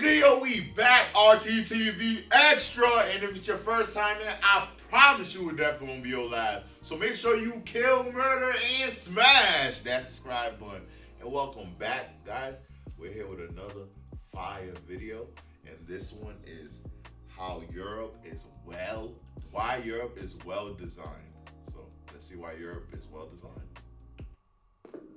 good, yo? We back, RTTV Extra. And if it's your first time in, I promise you it definitely won't be your last. So make sure you kill, murder, and smash that subscribe button. And welcome back, guys. We're here with another fire video. And this one is why Europe is well designed. So let's see why Europe is well designed.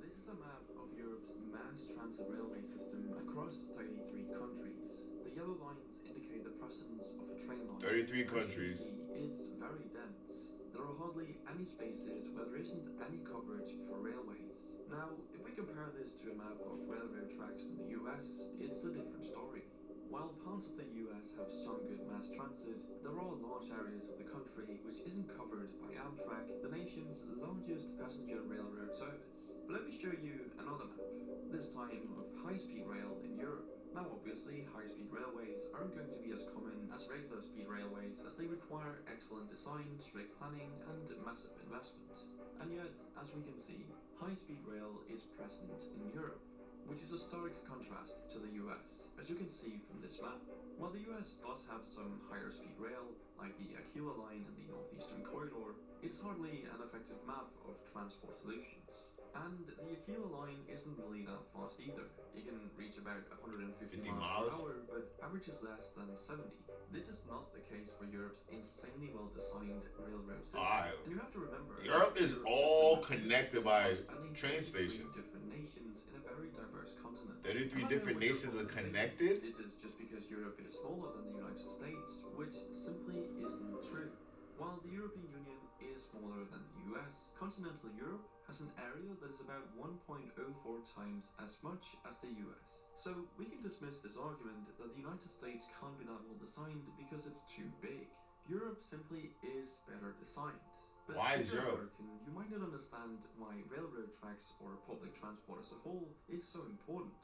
This is a map of Europe's mass transit railway system across 33 countries. The yellow lines indicate the presence of a train line. 33 countries. As you can see, it's very dense. There are hardly any spaces where there isn't any coverage for railways. Now, if we compare this to a map of railroad tracks in the US, it's a different story. While parts of the US have some good mass transit, there are large areas of the country which isn't covered by Amtrak, the nation's largest passenger railroad service. But let me show you another map, this time of high-speed rail in Europe. Now obviously, high-speed railways aren't going to be as common as regular speed railways as they require excellent design, strict planning and massive investment. And yet, as we can see, high-speed rail is present in Europe, which is a stark contrast to the US, as you can see from this map. While the US does have some higher speed rail, like the Aquila line and the Northeastern Corridor, it's hardly an effective map of transport solutions. And the Aquila line isn't really that fast either. It can reach about 150 miles per hour, but averages less than 70. This is not the case for Europe's insanely well-designed railroad system. And you have to remember, Europe is all connected by train stations. Different nations in a very diverse continent. 33 different nations are connected? This is just because Europe is smaller than the United States, which simply isn't true. While the European Union is smaller than the US, continental Europe has an area that is about 1.04 times as much as the US. So we can dismiss this argument that the United States can't be that well designed because it's too big. Europe simply is better designed. But why is if you're Europe? American, you might not understand why railroad tracks or public transport as a whole is so important.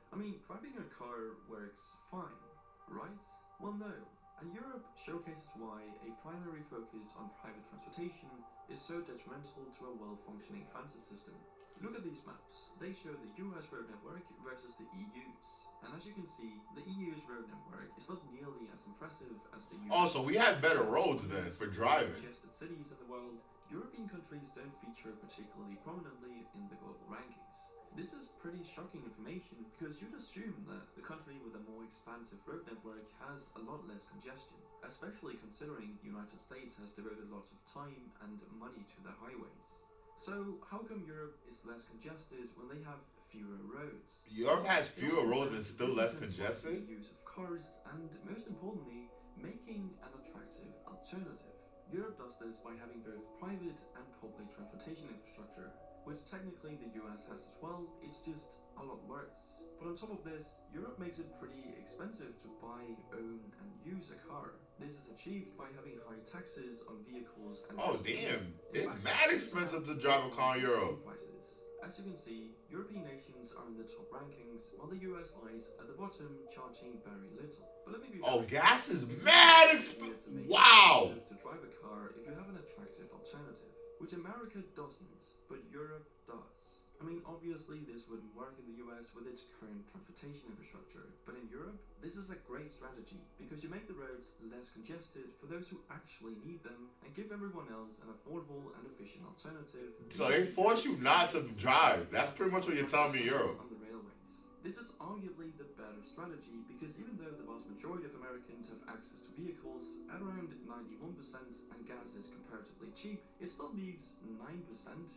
I mean, driving a car works fine, right? Well, no. And Europe showcases why a primary focus on private transportation is so detrimental to a well-functioning transit system. Look at these maps. They show the US road network versus the EU's. And as you can see, the EU's road network is not nearly as impressive as the US. Oh, so we have better roads then for driving. Congested cities in the world, European countries don't feature particularly prominently in the global rankings. This is pretty shocking information because you'd assume that the country with a more expansive road network has a lot less congestion, especially considering the United States has devoted lots of time and money to their highways. So how come Europe is less congested when they have fewer roads? Europe has fewer roads and still less congested? The use of cars and, most importantly, making an attractive alternative. Europe does this by having both private and public transportation infrastructure, which technically the US has as well, it's just a lot worse. But on top of this, Europe makes it pretty expensive to buy, own, and use a car. This is achieved by having high taxes on vehicles and... Oh damn, it's mad expensive to drive a car in Europe. Prices. As you can see, European nations are in the top rankings, while the US lies at the bottom, charging very little. But let me be gas is mad expensive. Wow! To drive a car if you have an attractive alternative, which America doesn't, but Europe does. I mean, obviously this wouldn't work in the US with its current transportation infrastructure, but in Europe, this is a great strategy because you make the roads less congested for those who actually need them and give everyone else an affordable and efficient alternative. So they force you not to drive. That's pretty much what you're telling me, Europe. On the railways. This is arguably the better strategy because even though the vast majority of Americans have access to vehicles at around 91% and gas is comparatively cheap, it still leaves 9%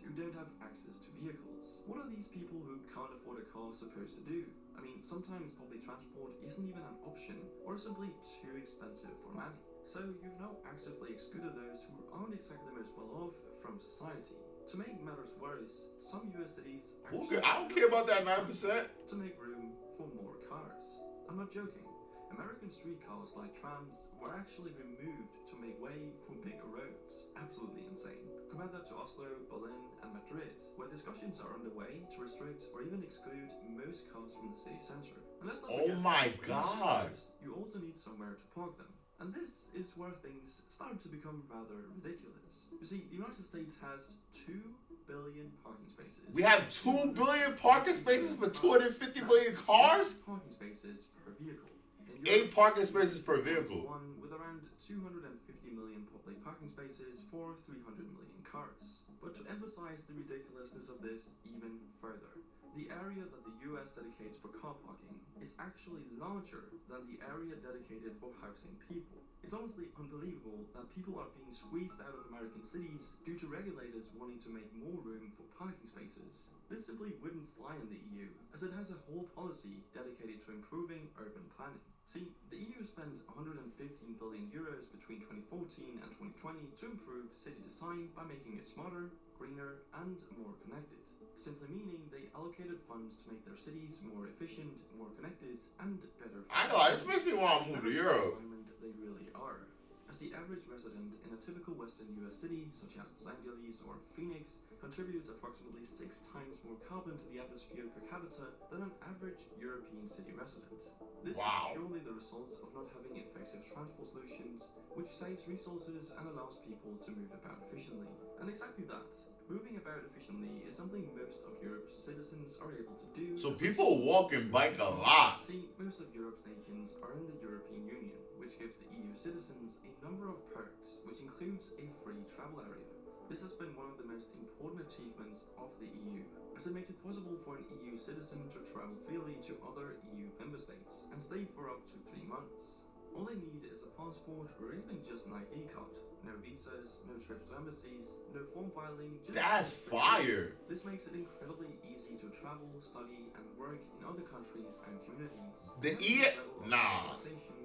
who don't have access to vehicles. What are these people who can't afford a car supposed to do? I mean, sometimes public transport isn't even an option or simply too expensive for many. So you've now actively excluded those who aren't exactly the most well off from society. To make matters worse, some US cities I don't care about that 9%. to make room for more cars. I'm not joking. American streetcars like trams were actually removed to make way for bigger roads. Absolutely insane. Compare that to Oslo, Berlin, and Madrid, where discussions are underway to restrict or even exclude most cars from the city center. And let's not Oh forget my that when you have God. cars, you also need somewhere to park them. And this is where things start to become rather ridiculous. You see, the United States has 2 billion parking spaces. We have 2 billion parking spaces for 250 million cars? Parking spaces per vehicle. In 8 Europe, parking spaces per vehicle. one with around 250 million public parking spaces for 300 million cars. But to emphasize the ridiculousness of this even further, the area that the US dedicates for car parking is actually larger than the area dedicated for housing people. It's honestly unbelievable that people are being squeezed out of American cities due to regulators wanting to make more room for parking spaces. This simply wouldn't fly in the EU, as it has a whole policy dedicated to improving urban planning. See, the EU spent 115 billion euros between 2014 and 2020 to improve city design by making it smarter, greener, and more connected. Simply meaning they allocated funds to make their cities more efficient, more connected, and better. I know, this makes me want to move to Europe. They really are. As the average resident in a typical Western US city, such as Los Angeles or Phoenix, contributes approximately 6 times more carbon to the atmosphere per capita than an average European city resident. This is purely the result of not having effective transport solutions, which saves resources and allows people to move about efficiently. And exactly that. Moving about efficiently is something most of Europe's citizens are able to do. So people walk and bike a lot. See, most of Europe's nations are in the European Union, which gives the EU citizens a number of perks, which includes a free travel area. This has been one of the most important achievements of the EU, as it makes it possible for an EU citizen to travel freely to other EU member states and stay for up to 3 months. All they need is a passport or even just an ID card. No visas, no trips to embassies, no form filing. That's fire. This makes it incredibly easy to travel, study, and work in other countries and communities. The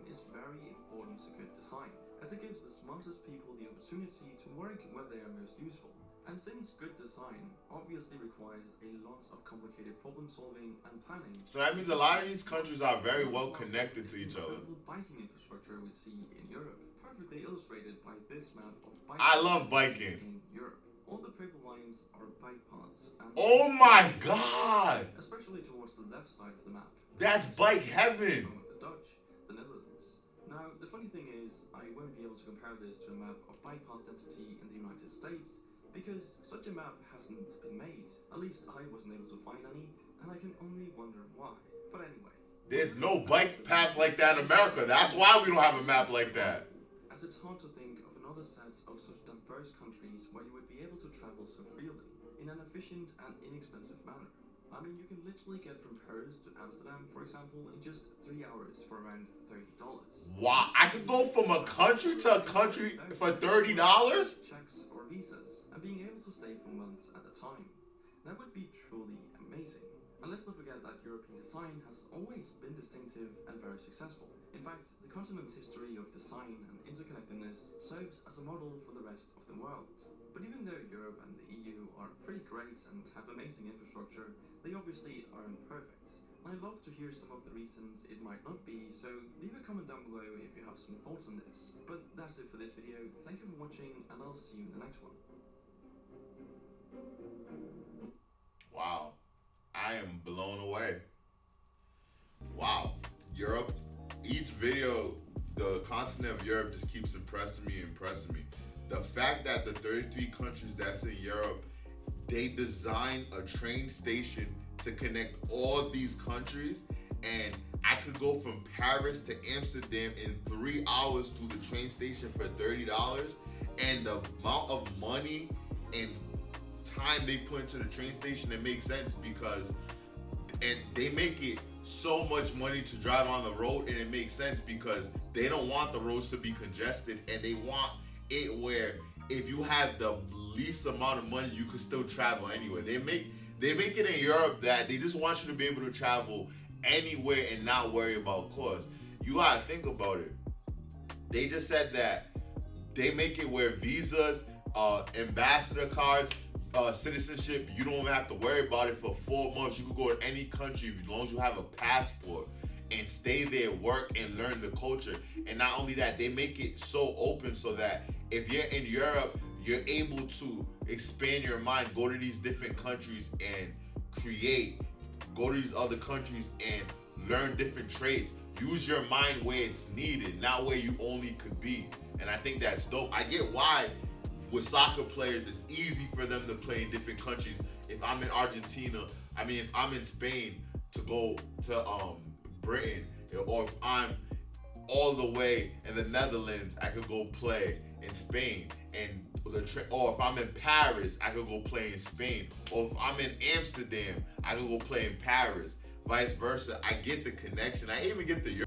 is very important to good design, as it gives the smartest people the opportunity to work where they are most useful. And since good design obviously requires a lot of complicated problem solving and planning, so that means a lot of these countries are very well connected to each other. The biking infrastructure we see in Europe, perfectly illustrated by this map of biking. I love biking. In Europe, all the purple lines are bike paths. And oh my God! Especially towards the left side of the map. That's bike heaven. The Dutch, the Netherlands. Now, the funny thing is, I won't be able to compare this to a map of bike path density in the United States, because such a map hasn't been made. At least I wasn't able to find any, and I can only wonder why. But anyway. There's no bike paths like that in America. That's why we don't have a map like that. As it's hard to think of another set of such diverse countries where you would be able to travel so freely, in an efficient and inexpensive manner. I mean, you can literally get from Paris to Amsterdam, for example, in just 3 hours for around $30. Wow, I could go from a country to a country for $30? Checks or visas, and being able to stay for months at a time. That would be truly amazing. And let's not forget that European design has always been distinctive and very successful. In fact, the continent's history of design and interconnectedness serves as a model for the rest of the world. But even though Europe and the EU are pretty great and have amazing infrastructure, they obviously aren't perfect. I'd love to hear some of the reasons it might not be, so leave a comment down below if you have some thoughts on this. But that's it for this video. Thank you for watching, and I'll see you in the next one. Wow, I am blown away. Wow, Europe, each video, the continent of Europe just keeps impressing me. The fact that the 33 countries that's in Europe, they designed a train station to connect all these countries, and I could go from Paris to Amsterdam in 3 hours to the train station for $30, and the amount of money and time they put into the train station, it makes sense because, and they make it so much money to drive on the road, and it makes sense because they don't want the roads to be congested, and they want it where if you have the least amount of money, you can still travel anywhere. They make it in Europe that they just want you to be able to travel anywhere and not worry about cost. You gotta think about it. They just said that they make it where visas, ambassador cards, citizenship, you don't even have to worry about it for 4 months. You can go to any country as long as you have a passport and stay there, work, and learn the culture. And not only that, they make it so open so that if you're in Europe, you're able to expand your mind, go to these different countries and go to these other countries and learn different trades. Use your mind where it's needed, not where you only could be. And I think that's dope. I get why with soccer players, it's easy for them to play in different countries. If I'm in Argentina, if I'm in Spain, to go to Britain, or if I'm all the way in the Netherlands, I could go play in Spain. And or if I'm in Paris, I could go play in Spain. Or if I'm in Amsterdam, I could go play in Paris. Vice versa. I get the connection. I even get the